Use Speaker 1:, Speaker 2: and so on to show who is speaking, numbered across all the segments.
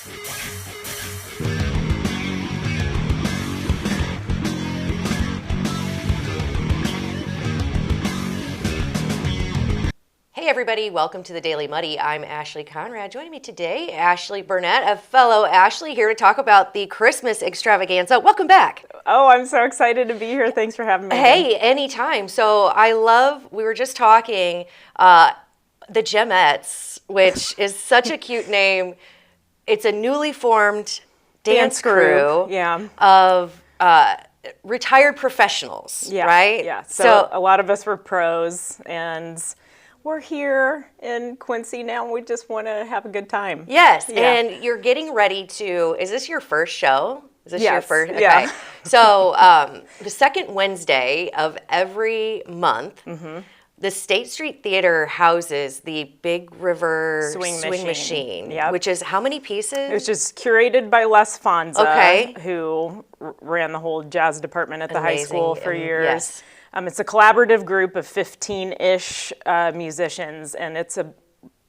Speaker 1: Hey everybody, welcome to the Daily Muddy. I'm Ashley Conrad. Joining me today, Ashley Burnett, a fellow Ashley, here to talk about the Christmas extravaganza. Welcome back.
Speaker 2: Oh, I'm so excited to be here. Thanks for having me.
Speaker 1: Hey, anytime. So we were just talking, the Gemettes, which is such a cute name. It's a newly formed dance crew of retired professionals, right?
Speaker 2: Yeah, so a lot of us were pros, and we're here in Quincy now, and we just want to have a good time.
Speaker 1: Yes, and you're getting ready to, is this your first show? Is this your first? Okay.
Speaker 2: Yeah.
Speaker 1: So the second Wednesday of every month, the State Street Theater houses the Big River Swing Machine, which is how many pieces?
Speaker 2: It was just curated by Les Fonza, who ran the whole jazz department at the high school for years.
Speaker 1: Yes.
Speaker 2: It's a collaborative group of 15-ish musicians, and it's a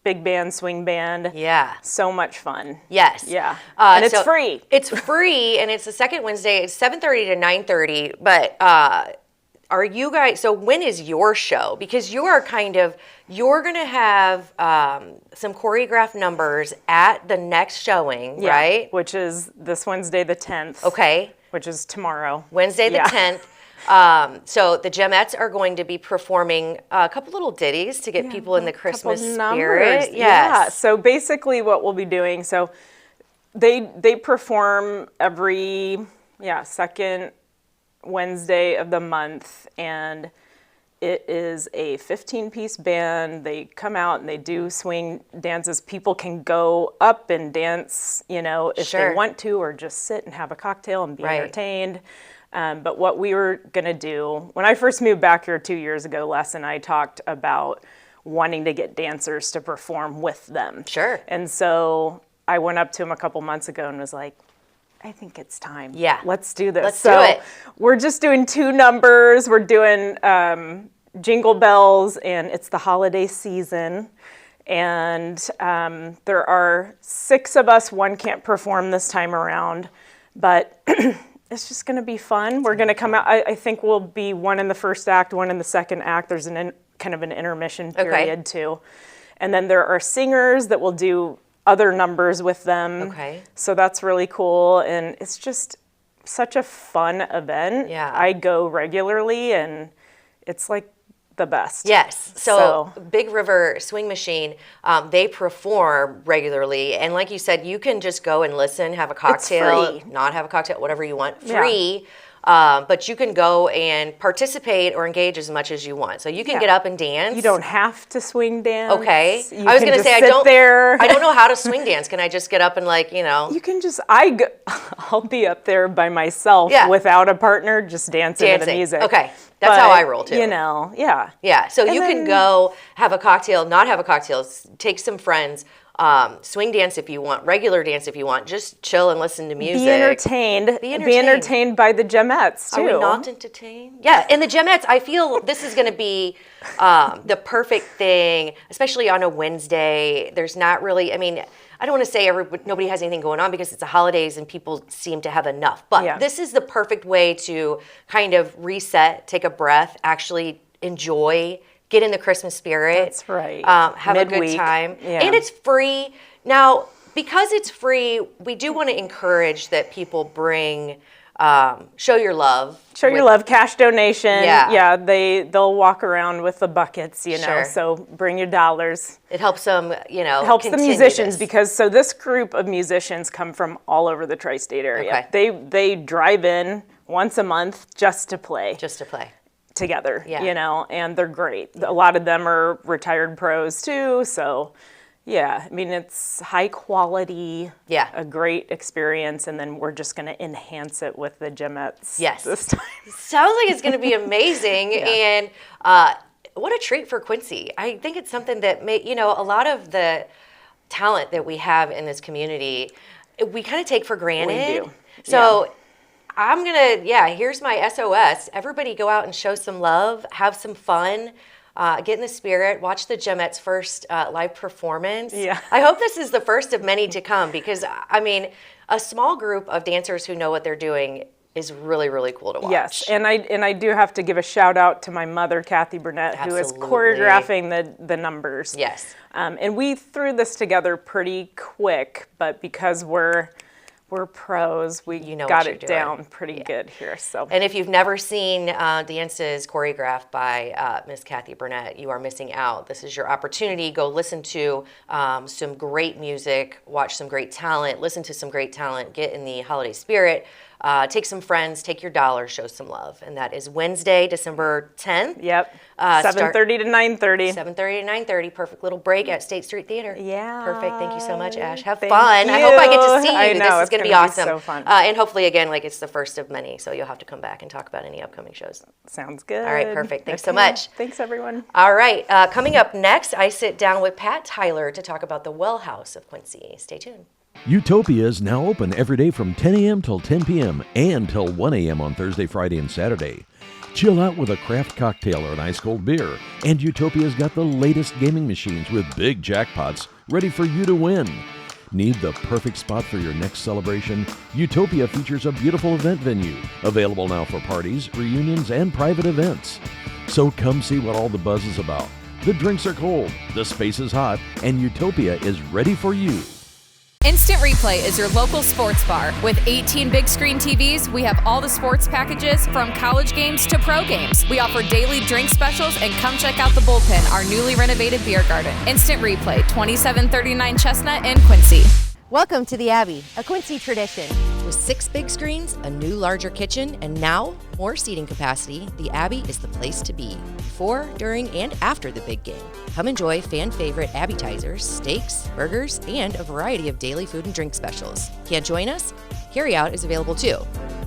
Speaker 2: big band, swing band.
Speaker 1: Yeah.
Speaker 2: So much fun.
Speaker 1: Yes.
Speaker 2: Yeah. And it's free.
Speaker 1: It's free, and it's the second Wednesday. It's 7:30 to 9:30. But are you guys, so when is your show? Because you're going to have some choreographed numbers at the next showing, right?
Speaker 2: Which is this Wednesday the 10th.
Speaker 1: Okay.
Speaker 2: Which is tomorrow.
Speaker 1: Wednesday the 10th. So the Gemettes are going to be performing a couple little ditties to get people in the Christmas spirit. Yes.
Speaker 2: Yeah. So basically what we'll be doing, so they perform every second Wednesday of the month, and it is a 15-piece band. They come out and they do swing dances. People can go up and dance, if they want to, or just sit and have a cocktail and be entertained. But what we were going to do, when I first moved back here 2 years ago, Les and I talked about wanting to get dancers to perform with them.
Speaker 1: Sure.
Speaker 2: And so I went up to him a couple months ago and was like, I think it's time.
Speaker 1: Yeah.
Speaker 2: Let's do this.
Speaker 1: Let's do it.
Speaker 2: We're just doing 2 numbers. We're doing Jingle Bells, and it's the holiday season. And there are 6 of us. 1 can't perform this time around, but it's just going to be fun. We're going to come out. I think we'll be 1 in the first act, 1 in the second act. There's kind of an intermission period too. And then there are singers that will do other numbers with them.
Speaker 1: Okay.
Speaker 2: So that's really cool. And it's just such a fun event.
Speaker 1: Yeah.
Speaker 2: I go regularly, and it's like the best.
Speaker 1: Yes. So Big River Swing Machine, they perform regularly. And like you said, you can just go and listen, have a cocktail,
Speaker 2: it's free.
Speaker 1: Not have a cocktail, whatever you want, free. But you can go and participate or engage as much as you want. So you can get up and dance.
Speaker 2: You don't have to swing dance.
Speaker 1: Okay.
Speaker 2: I was
Speaker 1: going to say, I don't know how to swing dance. Can I just get up and
Speaker 2: You can just, I'll be up there by myself without a partner, just dancing to the music.
Speaker 1: Okay. That's how I roll too.
Speaker 2: Yeah.
Speaker 1: So you can go have a cocktail, not have a cocktail, take some friends, swing dance if you want, regular dance if you want, just chill and listen to music.
Speaker 2: Be entertained. Be entertained by the Gemettes too.
Speaker 1: Are we not entertained? Yeah, and the Gemettes, I feel this is going to be the perfect thing, especially on a Wednesday. There's not really, I don't want to say nobody has anything going on because it's the holidays and people seem to have enough. But this is the perfect way to kind of reset, take a breath, actually enjoy, get in the Christmas spirit.
Speaker 2: That's right.
Speaker 1: Have a good time.
Speaker 2: Yeah.
Speaker 1: And it's free. Now, because it's free, we do want to encourage that people bring, show your love.
Speaker 2: Show your love, cash donation.
Speaker 1: Yeah.
Speaker 2: They'll walk around with the buckets, so bring your dollars.
Speaker 1: It helps them,
Speaker 2: helps the musicians because this group of musicians come from all over the tri-state area.
Speaker 1: Okay.
Speaker 2: They drive in once a month just to play. Together, and they're great. A lot of them are retired pros too, so it's high quality, a great experience, and then we're just going to enhance it with the Gemettes this time.
Speaker 1: Sounds like it's going to be amazing, and what a treat for Quincy. I think it's something that a lot of the talent that we have in this community, we kind of take for granted.
Speaker 2: We do.
Speaker 1: So I'm going to, here's my SOS. Everybody go out and show some love, have some fun. get in the spirit, watch the Gemettes' first live performance.
Speaker 2: Yeah.
Speaker 1: I hope this is the first of many to come because, I mean, a small group of dancers who know what they're doing is really, really cool to watch.
Speaker 2: Yes, and I do have to give a shout out to my mother, Kathy Burnett, who is
Speaker 1: Absolutely.
Speaker 2: choreographing the numbers.
Speaker 1: Yes.
Speaker 2: And we threw this together pretty quick, but because we're pros, we
Speaker 1: know
Speaker 2: got
Speaker 1: what
Speaker 2: it
Speaker 1: you're doing.
Speaker 2: down pretty good here. So.
Speaker 1: And if you've never seen dances choreographed by Miss Kathy Burnett, you are missing out. This is your opportunity. Go listen to some great music, watch some great talent, listen to some great talent, get in the holiday spirit. Take some friends, take your dollar, show some love. And that is Wednesday, December 10th.
Speaker 2: Yep. 7:30 to 9:30.
Speaker 1: 7:30 to 9:30. Perfect little break at State Street Theater.
Speaker 2: Yeah.
Speaker 1: Perfect. Thank you so much, Ash. Have
Speaker 2: Thank
Speaker 1: fun.
Speaker 2: you.
Speaker 1: I hope I get to see you.
Speaker 2: I know,
Speaker 1: This is
Speaker 2: it's
Speaker 1: going to be
Speaker 2: gonna be
Speaker 1: awesome.
Speaker 2: so fun.
Speaker 1: And hopefully, again, like it's the first of many. So you'll have to come back and talk about any upcoming shows.
Speaker 2: Sounds good.
Speaker 1: All right. Perfect. Thanks so
Speaker 2: Okay.
Speaker 1: much.
Speaker 2: Thanks, everyone.
Speaker 1: All right. Coming up next, I sit down with Pat Tyler to talk about the Well House of Quincy. Stay tuned.
Speaker 3: Utopia is now open every day from 10 a.m. till 10 p.m. and till 1 a.m. on Thursday, Friday, and Saturday. Chill out with a craft cocktail or an ice-cold beer. And Utopia's got the latest gaming machines with big jackpots ready for you to win. Need the perfect spot for your next celebration? Utopia features a beautiful event venue, available now for parties, reunions, and private events. So come see what all the buzz is about. The drinks are cold, the space is hot, and Utopia is ready for you.
Speaker 4: Instant Replay is your local sports bar. With 18 big screen TVs, we have all the sports packages from college games to pro games. We offer daily drink specials, and come check out the Bullpen, our newly renovated beer garden. Instant Replay, 2739 Chestnut in Quincy.
Speaker 1: Welcome to the Abbey, a Quincy tradition. With 6 big screens, a new larger kitchen, and now more seating capacity, the Abbey is the place to be before, during, and after the big game. Come enjoy fan favorite appetizers, steaks, burgers, and a variety of daily food and drink specials. Can't join us? Carryout is available too.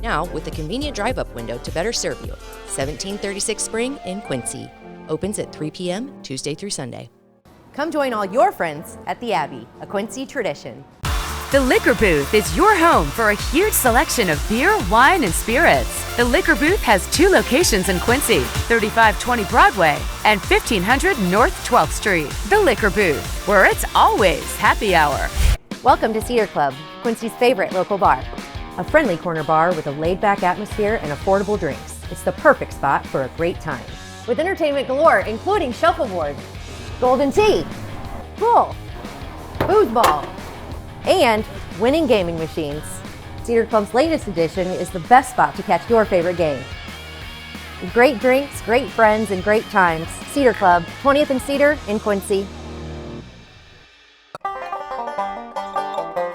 Speaker 1: Now with a convenient drive-up window to better serve you. 1736 Spring in Quincy. Opens at 3 p.m. Tuesday through Sunday. Come join all your friends at the Abbey, a Quincy tradition.
Speaker 5: The Liquor Booth is your home for a huge selection of beer, wine, and spirits. The Liquor Booth has 2 locations in Quincy, 3520 Broadway and 1500 North 12th Street. The Liquor Booth, where it's always happy hour.
Speaker 6: Welcome to Cedar Club, Quincy's favorite local bar. A friendly corner bar with a laid-back atmosphere and affordable drinks. It's the perfect spot for a great time. With entertainment galore, including shuffleboard, golden tea, pool, foosball, and winning gaming machines. Cedar Club's latest edition is the best spot to catch your favorite game. Great drinks, great friends, and great times. Cedar Club, 20th and Cedar in Quincy.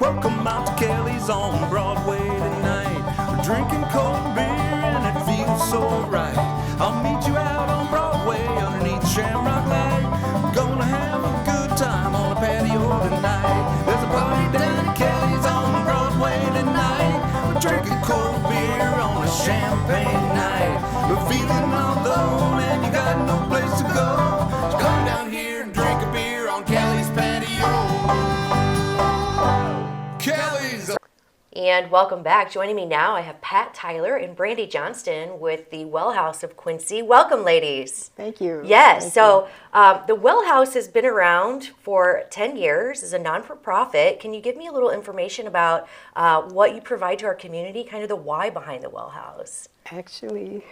Speaker 7: Welcome out to Kelly's on Broadway tonight. We're drinking cold beer and it feels so right. I'll meet you out on Broadway underneath Shamrock Light. We're gonna have a good time on the patio tonight. There's a party down at Kelly's on Broadway tonight. We're drinking cold beer on a champagne night. We're feeling all alone and you got no place to go. So come down here and drink a beer on Kelly's patio. Kelly's.
Speaker 1: And welcome back. Joining me now, I have Pat Tyler and Brandy Johnston with the Well House of Quincy. Welcome, ladies.
Speaker 8: Thank you.
Speaker 1: Yes. So the Well House has been around for 10 years as a non-for-profit. Can you give me a little information about what you provide to our community, kind of the why behind the Well House?
Speaker 8: Actually,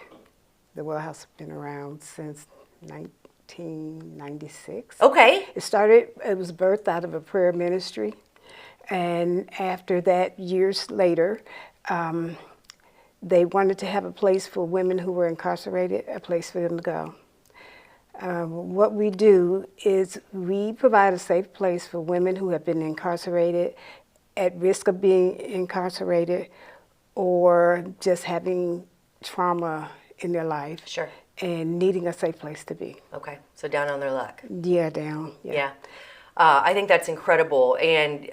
Speaker 8: the Well House has been around since 1996.
Speaker 1: Okay.
Speaker 8: It was birthed out of a prayer ministry. And after that, years later, they wanted to have a place for women who were incarcerated, a place for them to go. What we do is we provide a safe place for women who have been incarcerated, at risk of being incarcerated, or just having trauma in their life.
Speaker 1: Sure.
Speaker 8: And needing a safe place to be.
Speaker 1: Okay. So down on their luck.
Speaker 8: Yeah, down.
Speaker 1: Yeah. I think that's incredible. And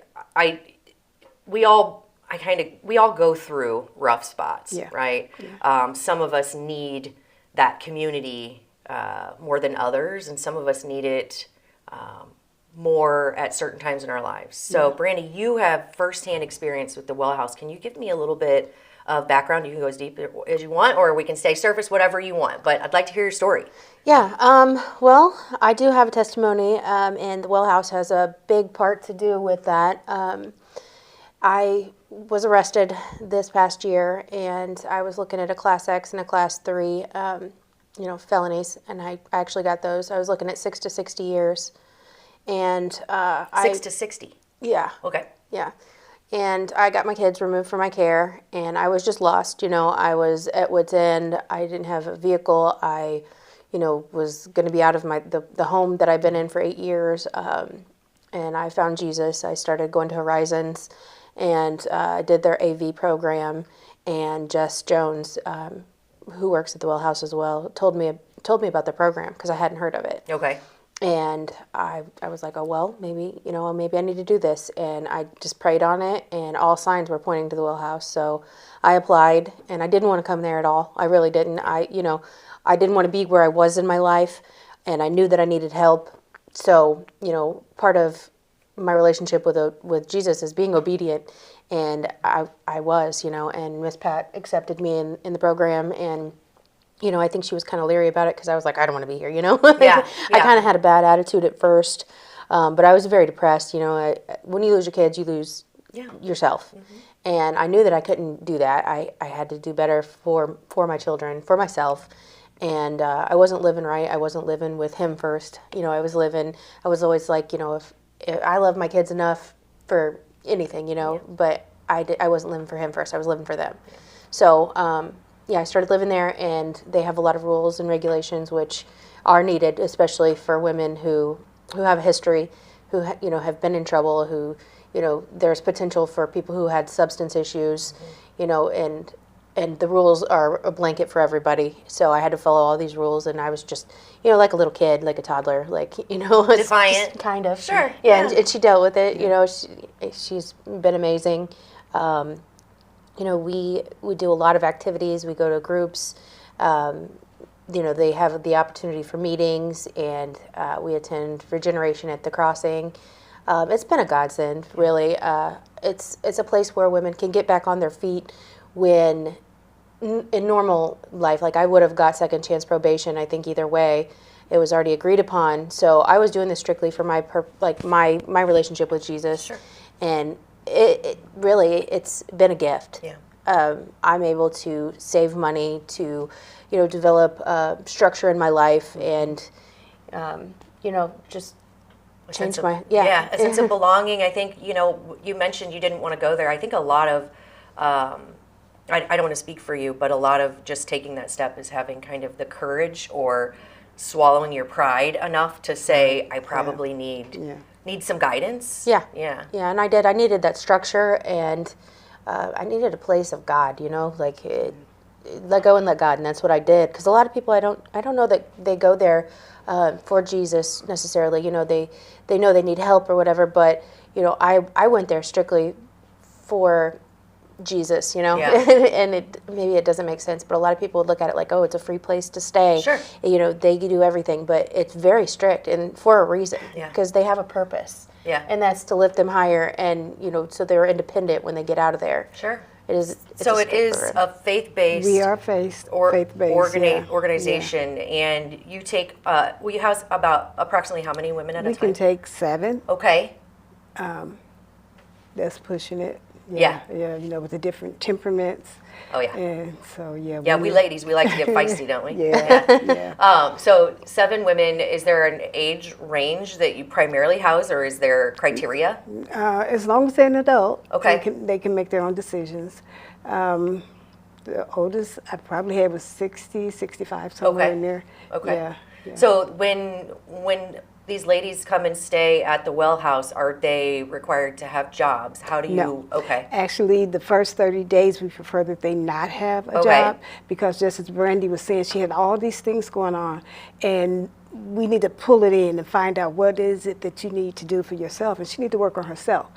Speaker 1: we all go through rough spots,
Speaker 8: Yeah.
Speaker 1: right?
Speaker 8: Yeah.
Speaker 1: Some of us need that community more than others, and some of us need it more at certain times in our lives. So, Brandy, you have firsthand experience with the Well House. Can you give me a little bit of background. You can go as deep as you want, or we can stay surface, whatever you want. But I'd like to hear your story.
Speaker 9: Yeah, well, I do have a testimony, and the Well House has a big part to do with that. I was arrested this past year, and I was looking at a Class X and a Class 3, felonies, and I actually got those. I was looking at 6 to 60 years, and
Speaker 1: 6 to 60?
Speaker 9: Yeah.
Speaker 1: Okay.
Speaker 9: Yeah. And I got my kids removed from my care, and I was just lost. I was at wit's end. I didn't have a vehicle. I was going to be out of the home that I've been in for 8 years, and I found Jesus. I started going to Horizons, and I did their AV program, and Jess Jones, who works at the Well House as well, told me about the program because I hadn't heard of it.
Speaker 1: Okay.
Speaker 9: And I was like, oh, well, maybe I need to do this. And I just prayed on it, and all signs were pointing to the Well House. So I applied, and I didn't want to come there at all. I really didn't. I didn't want to be where I was in my life, and I knew that I needed help. So, part of my relationship with Jesus is being obedient, and I was, and Miss Pat accepted me in the program, and I think she was kind of leery about it because I was like, I don't want to be here,
Speaker 1: Yeah.
Speaker 9: I kind of had a bad attitude at first, but I was very depressed. When you lose your kids, you lose yourself. Mm-hmm. And I knew that I couldn't do that. I had to do better for my children, for myself. And I wasn't living right. I wasn't living with him first. I was always like, if I love my kids enough for anything, but I wasn't living for him first. I was living for them. Yeah. So, I started living there, and they have a lot of rules and regulations which are needed, especially for women who have a history, who have been in trouble, who there's potential for people who had substance issues, and the rules are a blanket for everybody. So I had to follow all these rules, and I was just like a little kid, like a toddler,
Speaker 1: defiant,
Speaker 9: kind of.
Speaker 1: Sure.
Speaker 9: Yeah. And she dealt with it. She's been amazing. We do a lot of activities. We go to groups. They have the opportunity for meetings, and we attend Regeneration at the Crossing. It's been a godsend, really. It's a place where women can get back on their feet when in normal life, like I would have got second chance probation. I think either way, it was already agreed upon. So I was doing this strictly for my relationship with Jesus.
Speaker 1: Sure.
Speaker 9: And it's been a gift.
Speaker 1: Yeah.
Speaker 9: I'm able to save money, to develop structure in my life, and just change my
Speaker 1: a sense of belonging. I think you mentioned you didn't want to go there. I think a lot of I don't want to speak for you, but a lot of just taking that step is having kind of the courage or swallowing your pride enough to say, I probably need some guidance.
Speaker 9: Yeah.
Speaker 1: Yeah.
Speaker 9: Yeah, and I did. I needed that structure, and I needed a place of God, let go and let God, and that's what I did. Because a lot of people, I don't know that they go there for Jesus necessarily. They know they need help or whatever, but I went there strictly for Jesus,
Speaker 1: Yeah.
Speaker 9: and maybe it doesn't make sense, but a lot of people would look at it like, oh, it's a free place to stay.
Speaker 1: Sure.
Speaker 9: They do everything, but it's very strict and for a reason, because they have a purpose.
Speaker 1: Yeah.
Speaker 9: And that's to lift them higher, and so they're independent when they get out of there.
Speaker 1: Sure.
Speaker 9: It is.
Speaker 1: So it is a faith-based.
Speaker 8: We are faith-based
Speaker 1: organization, and you take. We house about approximately how many women at a time?
Speaker 8: We can take 7.
Speaker 1: Okay.
Speaker 8: That's pushing it.
Speaker 1: Yeah.
Speaker 8: Yeah, with the different temperaments.
Speaker 1: Oh yeah.
Speaker 8: And so
Speaker 1: Yeah, we ladies, we like to get feisty, don't we?
Speaker 8: Yeah.
Speaker 1: So 7 women. Is there an age range that you primarily house, or is there criteria?
Speaker 8: As long as they're an adult,
Speaker 1: okay,
Speaker 8: they can make their own decisions. The oldest I probably had was 60, 65, somewhere in there.
Speaker 1: Okay.
Speaker 8: Yeah.
Speaker 1: So when these ladies come and stay at the Well House, are they required to have jobs? How do you?
Speaker 8: No.
Speaker 1: Okay.
Speaker 8: Actually, the first 30 days, we prefer that they not have a job, because just as Brandy was saying, she had all these things going on, and we need to pull it in and find out what is it that you need to do for yourself, and she need to work on herself.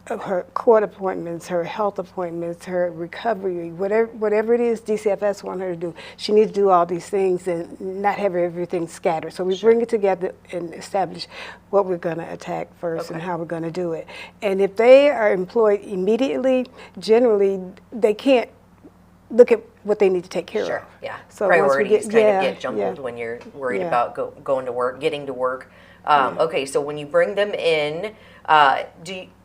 Speaker 8: her court appointments, her health appointments, her recovery, whatever it is DCFS want her to do. She needs to do all these things and not have everything scattered. So we bring it together and establish what we're going to attack first and how we're going to do it. And if they are employed immediately, generally they can't look at what they need to take care of.
Speaker 1: Yeah.
Speaker 8: So
Speaker 1: priorities get jumbled when you're worried about going to work, getting to work. Okay, so when you bring them in,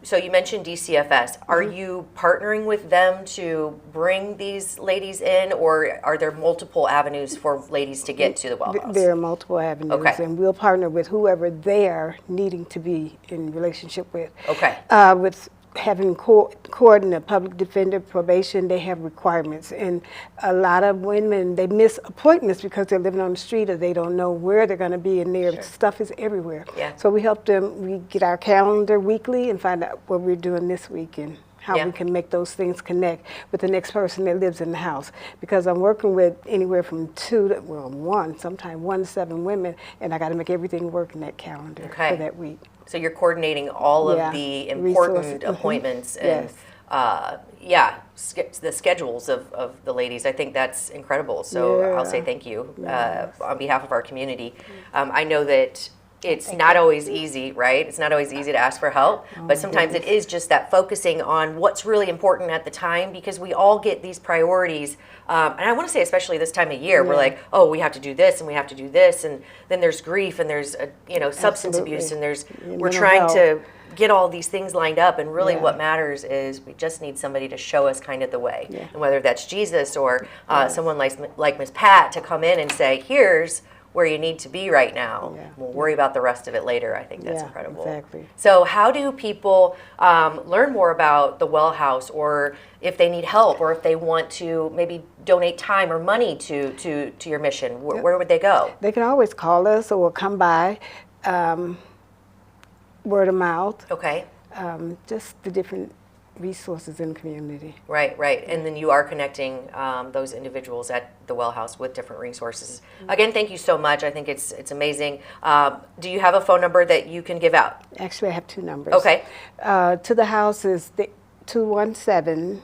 Speaker 1: so you mentioned DCFS. Are you partnering with them to bring these ladies in, or are there multiple avenues for ladies to get to the well house?
Speaker 8: There are multiple avenues, and we'll partner with whoever they are needing to be in relationship with.
Speaker 1: Okay.
Speaker 8: With having court and a public defender, probation, they have requirements. And a lot of women, they miss appointments because they're living on the street or they don't know where they're going to be, and their stuff is everywhere.
Speaker 1: Yeah.
Speaker 8: So we help them, we get our calendar weekly and find out what we're doing this week and how we can make those things connect with the next person that lives in the house. Because I'm working with anywhere from 2 to, well, 1, sometimes 1 to 7 women, and I got to make everything work in that calendar for that week.
Speaker 1: So you're coordinating all of the important appointments and the schedules of the ladies. I think that's incredible. So I'll say thank you on behalf of our community. I know that it's not always easy, right? It's not always easy to ask for help, but sometimes it is just that focusing on what's really important at the time, because we all get these priorities. And I want to say, especially this time of year, we're like, oh, we have to do this and we have to do this, and then there's grief and there's substance abuse and we're trying to get all these things lined up, and really what matters is we just need somebody to show us kind of the way, and whether that's Jesus or someone like Miss Pat to come in and say, here's where you need to be right now. We'll worry about the rest of it later. I think that's incredible.
Speaker 8: Exactly.
Speaker 1: So how do people learn more about the Well House, or if they need help, or if they want to maybe donate time or money to your mission? Where would they go?
Speaker 8: They can always call us or come by, word of mouth.
Speaker 1: Okay.
Speaker 8: Just the different resources in the community.
Speaker 1: Right. And then you are connecting those individuals at the Well House with different resources. Again, thank you so much. I think it's amazing. Do you have a phone number that you can give out?
Speaker 8: Actually, I have 2 numbers.
Speaker 1: Okay.
Speaker 8: To the house is the 217-6.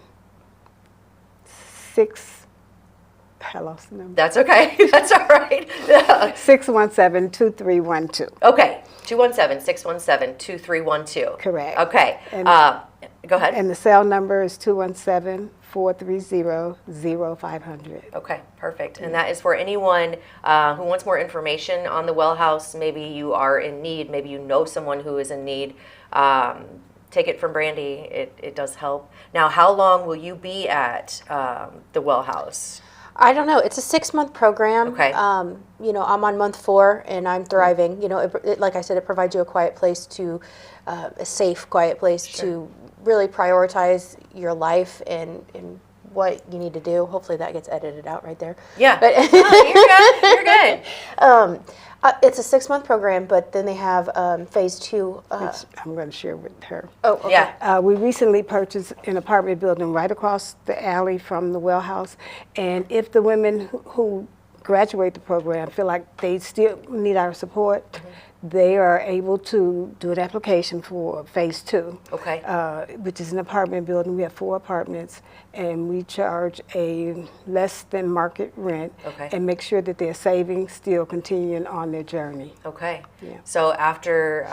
Speaker 8: I lost the number.
Speaker 1: That's okay. That's all right.
Speaker 8: 617-2312.
Speaker 1: Okay. 217-617-2312.
Speaker 8: Correct.
Speaker 1: Okay.
Speaker 8: And,
Speaker 1: go ahead.
Speaker 8: And the cell number is 217-430-0500.
Speaker 1: Okay, perfect. And that is for anyone who wants more information on the Well House. Maybe you are in need. Maybe you know someone who is in need. Take it from Brandy. It does help. Now, how long will you be at the Well House?
Speaker 9: I don't know. It's a 6-month program.
Speaker 1: Okay.
Speaker 9: I'm on month 4 and I'm thriving. Like I said, it provides you a quiet place a safe, quiet place to really prioritize your life and what you need to do. Hopefully that gets edited out right there.
Speaker 1: Yeah. But you're good.
Speaker 9: It's a 6-month program, but then they have phase 2.
Speaker 8: I'm going to share with her.
Speaker 9: Oh, okay.
Speaker 1: Yeah.
Speaker 8: We recently purchased an apartment building right across the alley from the Well House, and if the women who graduate the program feel like they still need our support, they are able to do an application for phase 2.
Speaker 1: Okay.
Speaker 8: Which is an apartment building. We have 4 apartments, and we charge a less than market rent, and make sure that they're saving, still continuing on their journey.
Speaker 1: Okay.
Speaker 8: Yeah.
Speaker 1: So after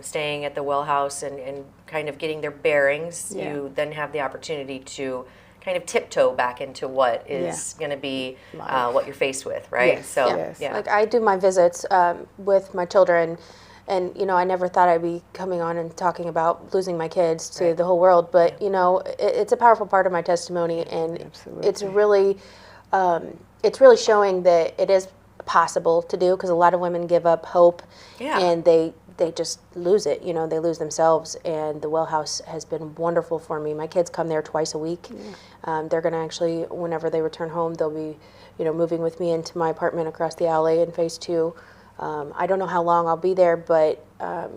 Speaker 1: staying at the Well House and kind of getting their bearings, you then have the opportunity to kind of tiptoe back into what is going to be what you're faced with, right?
Speaker 8: Yes.
Speaker 1: So,
Speaker 9: Like I do my visits with my children, and I never thought I'd be coming on and talking about losing my kids to the whole world, but it's a powerful part of my testimony, and it's really showing that it is possible to do, because a lot of women give up hope, and they just lose it. They lose themselves, and the Well House has been wonderful for me. My kids come there twice a week. They're going to actually, whenever they return home, they'll be, moving with me into my apartment across the alley in phase 2. I don't know how long I'll be there, but I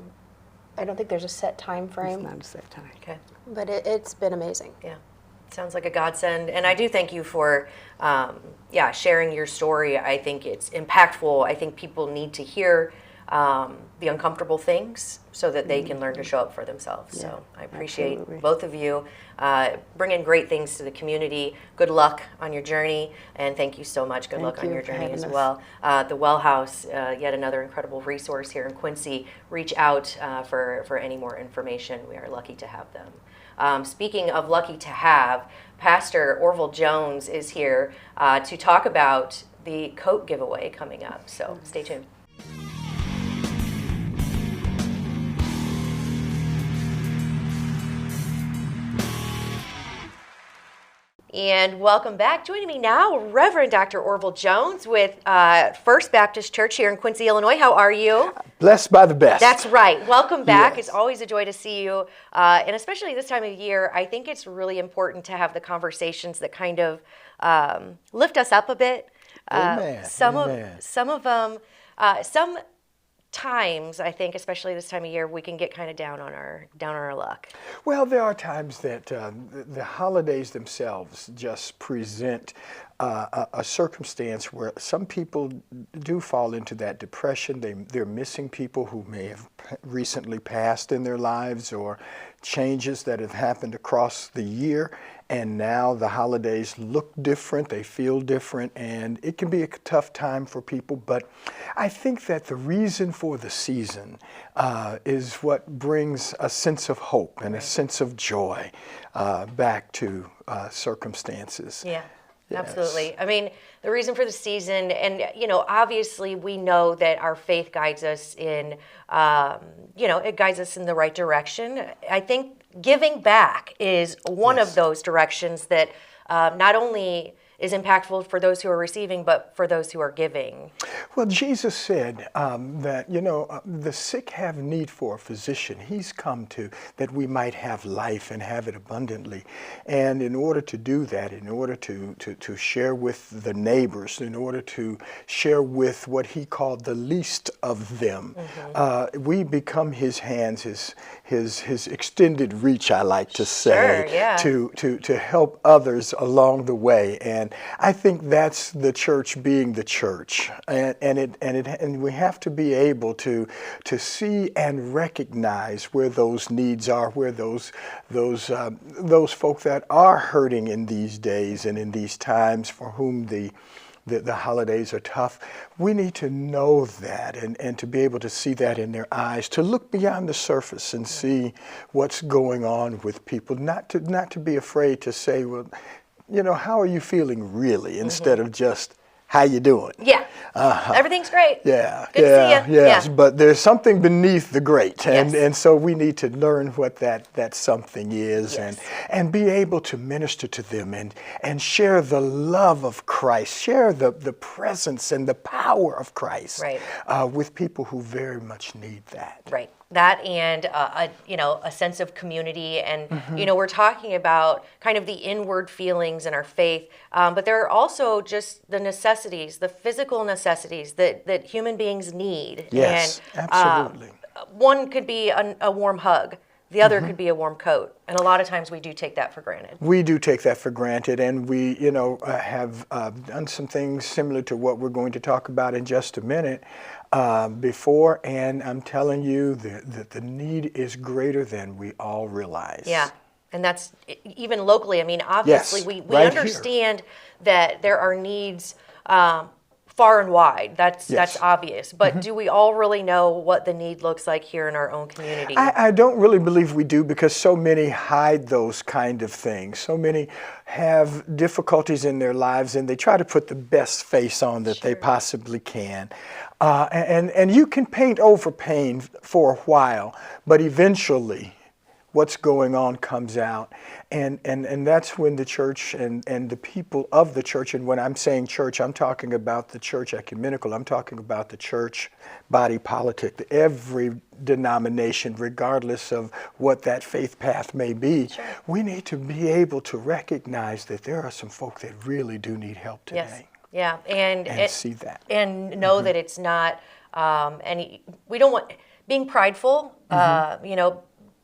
Speaker 9: don't think there's a set time frame.
Speaker 8: It's not a set time.
Speaker 1: Okay.
Speaker 9: But it's been amazing.
Speaker 1: Yeah. Sounds like a godsend. And I do thank you for, sharing your story. I think it's impactful. I think people need to hear the uncomfortable things so that they can learn to show up for themselves.
Speaker 8: Yeah,
Speaker 1: So I appreciate
Speaker 8: absolutely.
Speaker 1: both of you bringing great things to the community. Good luck on your journey, and thank you so much. Good luck on
Speaker 8: you
Speaker 1: your
Speaker 8: for
Speaker 1: journey as
Speaker 8: having
Speaker 1: well. The Well House, yet another incredible resource here in Quincy. Reach out for any more information. We are lucky to have them. Speaking of lucky to have, Pastor Orville Jones is here to talk about the coat giveaway coming up. So stay tuned. And welcome back. Joining me now, Reverend Dr. Orville Jones with First Baptist Church here in Quincy, Illinois. How are you?
Speaker 10: Blessed by the best.
Speaker 1: That's right. Welcome back.
Speaker 10: Yes.
Speaker 1: It's always a joy to see you. And especially this time of year, I think it's really important to have the conversations that kind of lift us up a bit.
Speaker 10: Amen.
Speaker 1: Some
Speaker 10: Amen.
Speaker 1: of them, sometimes I think, especially this time of year, we can get kind of down on our luck.
Speaker 10: Well, there are times that the holidays themselves just present a circumstance where some people do fall into that depression. They're missing people who may have recently passed in their lives, or changes that have happened across the year. And now the holidays look different, they feel different, and it can be a tough time for people. But I think that the reason for the season is what brings a sense of hope and a sense of joy back to circumstances.
Speaker 1: Yeah.
Speaker 10: Yes.
Speaker 1: Absolutely. I mean, the reason for the season, and, obviously we know that our faith guides us in, it guides us in the right direction. I think giving back is one of those directions that not only is impactful for those who are receiving, but for those who are giving.
Speaker 10: Well, Jesus said that, the sick have need for a physician. He's come that we might have life and have it abundantly. And in order to do that, in order to share with the neighbors, in order to share with what he called the least of them, we become his hands, his extended reach, I like to say,
Speaker 1: Sure, yeah.
Speaker 10: to help others along the way. And I think that's the church being the church, and we have to be able to see and recognize where those needs are, where those folk that are hurting in these days and in these times, for whom the holidays are tough. We need to know that and to be able to see that in their eyes, to look beyond the surface and see what's going on with people, not to be afraid to say, well, how are you feeling really, instead of just, how you doing?
Speaker 1: Yeah. Everything's great.
Speaker 10: Yeah.
Speaker 1: Good to see you.
Speaker 10: Yes.
Speaker 1: Yeah.
Speaker 10: But there's something beneath the great.
Speaker 1: Yes.
Speaker 10: And so we need to learn what that something is,
Speaker 1: Yes.
Speaker 10: and be able to minister to them and share the love of Christ, share the presence and the power of Christ with people who very much need that.
Speaker 1: Right. That and a sense of community, and we're talking about kind of the inward feelings in our faith, but there are also just the necessities, the physical necessities that human beings need.
Speaker 10: Yes,
Speaker 1: and,
Speaker 10: absolutely.
Speaker 1: One could be a warm hug. The other could be a warm coat, and a lot of times we do take that for granted.
Speaker 10: We do take that for granted, and we, have done some things similar to what we're going to talk about in just a minute before, and I'm telling you that the need is greater than we all realize.
Speaker 1: Yeah, and that's even locally. I mean, obviously,
Speaker 10: Yes,
Speaker 1: we
Speaker 10: right
Speaker 1: understand that there are needs far and wide. That's obvious. But do we all really know what the need looks like here in our own community?
Speaker 10: I don't really believe we do, because so many hide those kind of things. So many have difficulties in their lives, and they try to put the best face on that they possibly can. And you can paint over pain for a while, but eventually what's going on comes out. And that's when the church and the people of the church, and when I'm saying church, I'm talking about the church ecumenical, I'm talking about the church body politic, every denomination, regardless of what that faith path may be. Sure. We need to be able to recognize that there are some folk that really do need help today.
Speaker 1: Yes. Yeah, and
Speaker 10: see that.
Speaker 1: And know that it's not we don't want, being prideful,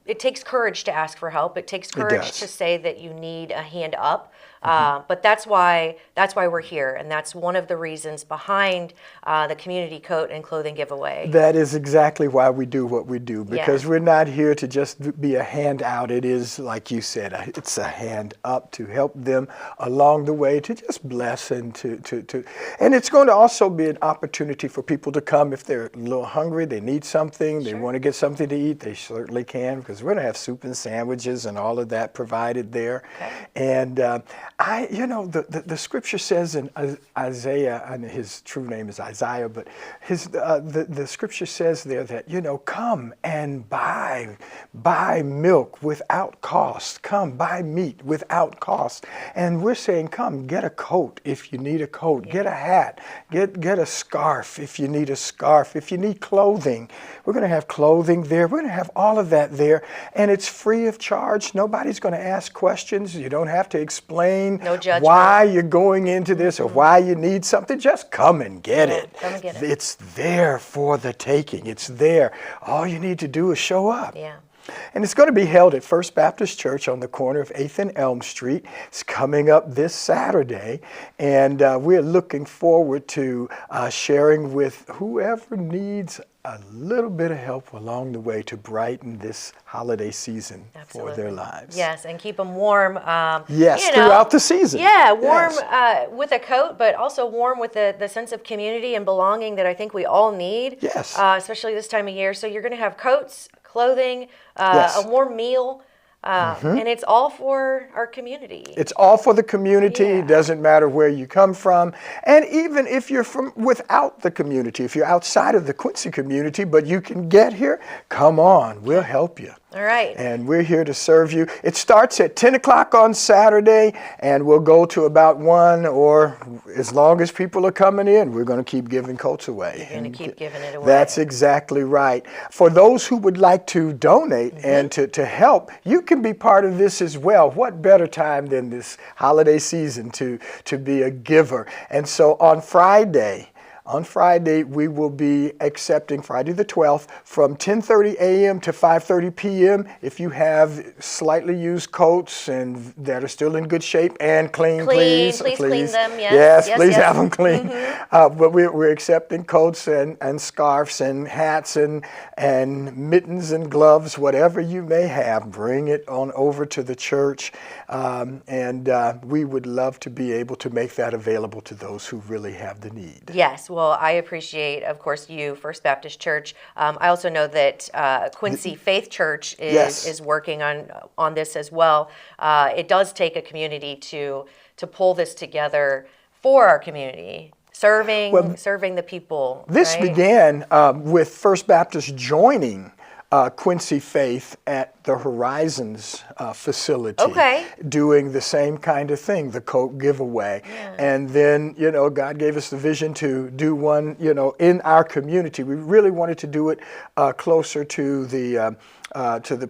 Speaker 1: it takes courage to ask for help. It takes courage to say that you need a hand up. But that's why we're here, and that's one of the reasons behind the community coat and clothing giveaway.
Speaker 10: That is exactly why we do what we do, because we're not here to just be a handout. It is, like you said, it's a hand up to help them along the way, to just bless and and it's going to also be an opportunity for people to come if they're a little hungry, they need something, they want to get something to eat, they certainly can, because we're going to have soup and sandwiches and all of that provided there. And the scripture says in Isaiah, and his true name is Isaiah, but the scripture says there that, come and buy milk without cost. Come buy meat without cost. And we're saying, come get a coat if you need a coat, get a hat, get a scarf if you need a scarf, if you need clothing. We're going to have clothing there. We're going to have all of that there, and it's free of charge. Nobody's going to ask questions. You don't have to explain why you're going into this or why you need something. Just come and get it.
Speaker 1: Come and get it.
Speaker 10: It's there for the taking. It's there. All you need to do is show up.
Speaker 1: Yeah.
Speaker 10: And it's going to be held at First Baptist Church on the corner of 8th and Elm Street. It's coming up this Saturday, and we're looking forward to sharing with whoever needs a little bit of help along the way to brighten this holiday season for their lives.
Speaker 1: Yes, and keep them warm.
Speaker 10: Throughout the season.
Speaker 1: Yeah, warm with a coat, but also warm with the sense of community and belonging that I think we all need.
Speaker 10: Yes.
Speaker 1: Especially this time of year. So you're going to have coats, clothing, a warm meal, and it's all for our community.
Speaker 10: It's all for the community. It doesn't matter where you come from. And even if you're from without the community, if you're outside of the Quincy community, but you can get here, come on, we'll help you.
Speaker 1: All right.
Speaker 10: And we're here to serve you. It starts at 10 o'clock on Saturday, and we'll go to about 1, or as long as people are coming in, we're going to keep giving coats away.
Speaker 1: You're going to keep giving it away.
Speaker 10: That's exactly right. For those who would like to donate and to help, you can be part of this as well. What better time than this holiday season to be a giver? And so on Friday, we will be accepting, Friday the 12th, from 10:30 a.m. to 5:30 p.m. If you have slightly used coats and that are still in good shape and clean, please
Speaker 1: clean them.
Speaker 10: Yes, please have them clean. But we're accepting coats and scarves and hats and mittens and gloves, whatever you may have. Bring it on over to the church, and we would love to be able to make that available to those who really have the need.
Speaker 1: Yes. Well, I appreciate, of course, you, First Baptist Church. I also know that Quincy Faith Church is working on this as well. It does take a community to pull this together for our community, serving the people.
Speaker 10: This began with First Baptist joining Quincy Faith at the Horizons facility, doing the same kind of thing, the coat giveaway. And then, God gave us the vision to do one, in our community. We really wanted to do it closer to the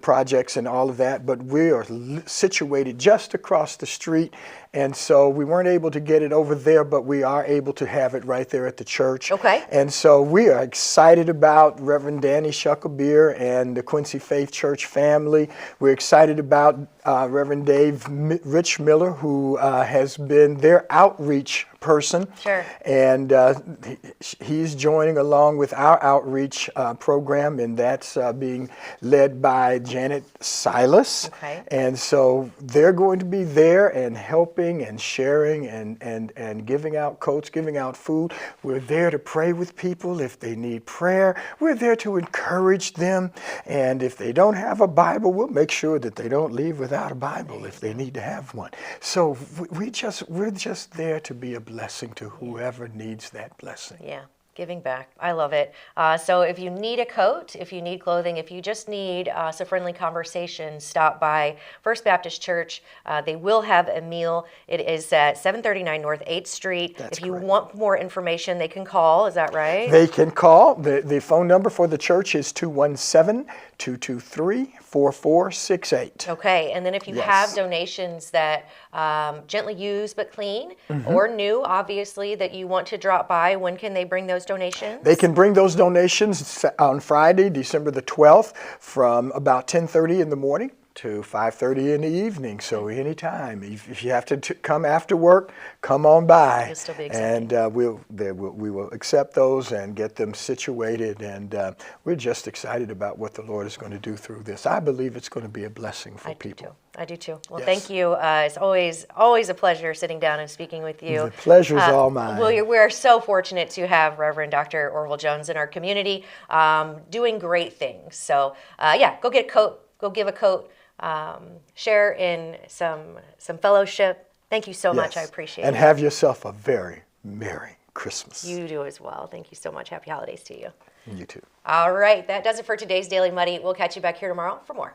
Speaker 10: projects and all of that, but we are situated just across the street, and so we weren't able to get it over there, but we are able to have it right there at the church. And so we are excited about Reverend Danny Shucklebeer and the Quincy Faith Church family. We're excited about Reverend Dave Rich Miller, who has been their outreach person. And he's joining along with our outreach program, and that's being led by Janet Silas. And so they're going to be there and helping and sharing and giving out coats, giving out food. We're there to pray with people if they need prayer. We're there to encourage them. And if they don't have a Bible, we'll make sure that they don't leave without a Bible if they need to have one. So we're just there to be a blessing to whoever needs that blessing.
Speaker 1: Yeah. Giving back. I love it. So if you need a coat, if you need clothing, if you just need some friendly conversation, stop by First Baptist Church. They will have a meal. It is at 739 North 8th Street. If you want more information, they can call. Is that right?
Speaker 10: They can call. The phone number for the church is 217-223-4468.
Speaker 1: Okay. And then if you have donations that gently used but clean or new, obviously, that you want to drop by, when can they bring those donations?
Speaker 10: They can bring those donations on Friday, December the 12th, from about 10:30 in the morning to 5:30 in the evening, so anytime. If you have to come after work, come on by.
Speaker 1: You'll still be accepting.
Speaker 10: And we will accept those and get them situated, and we're just excited about what the Lord is going to do through this. I believe it's going to be a blessing for people.
Speaker 1: I do too. Well,
Speaker 10: Yes.
Speaker 1: thank you. It's always a pleasure sitting down and speaking with you.
Speaker 10: The pleasure's all mine.
Speaker 1: We're so fortunate to have Reverend Dr. Orville Jones in our community, doing great things. So go get a coat, go give a coat, share in some fellowship. Thank you so much. I appreciate it.
Speaker 10: And have yourself a very Merry Christmas.
Speaker 1: You do as well. Thank you so much. Happy holidays to you.
Speaker 10: You too.
Speaker 1: All right, that does it for today's Daily Muddy. We'll catch you back here tomorrow for more.